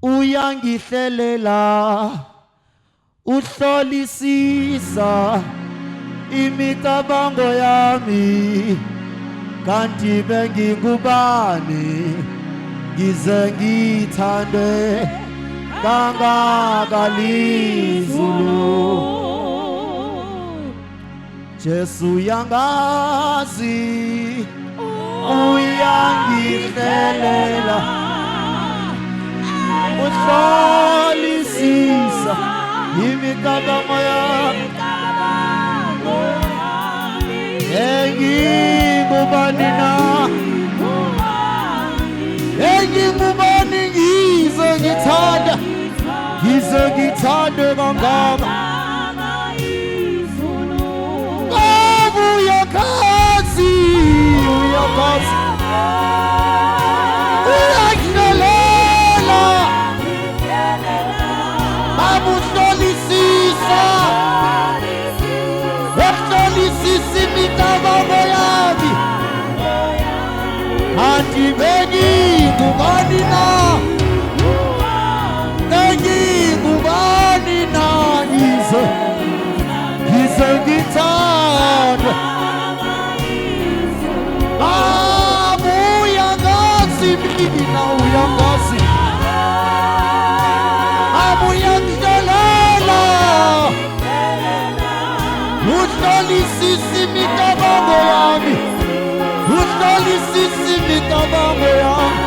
uyangihlelela uhlolisisa imicabango yami kanti bengingubani ngize ngithande kangaka lizulu. Jesu uyangazi uyangihlelela uhlolisisa imicabango yami engingubani na engingubani ngize ngithande kangaka uyakazi uyangihlelela abuhlolisisa uhlolisisa imicabango yami kanti bengingubani na bengingubani na ngize ngithande uyangazi mina uyangazi uyangihlelela uhlolisisa imicabango yami uhlolisisa imicabango yami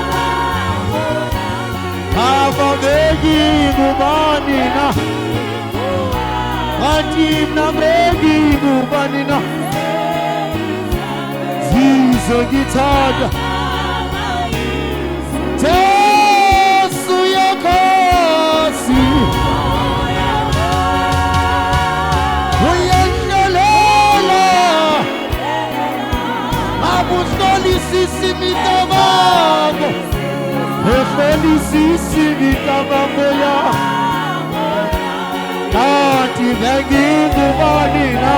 bengingubani na kanti mna bengingubani na ngize ngithanda Jesu uyakazi uyangihlelela abuhlolisisa imicabango uhlolisisa imicabango yami kanti bengingubani na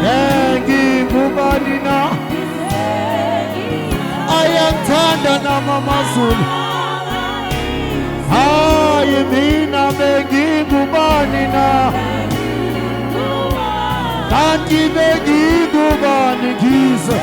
bengingubani na ayangithanda namamazulu hayi mina bengingubani na kanti bengingubani ngize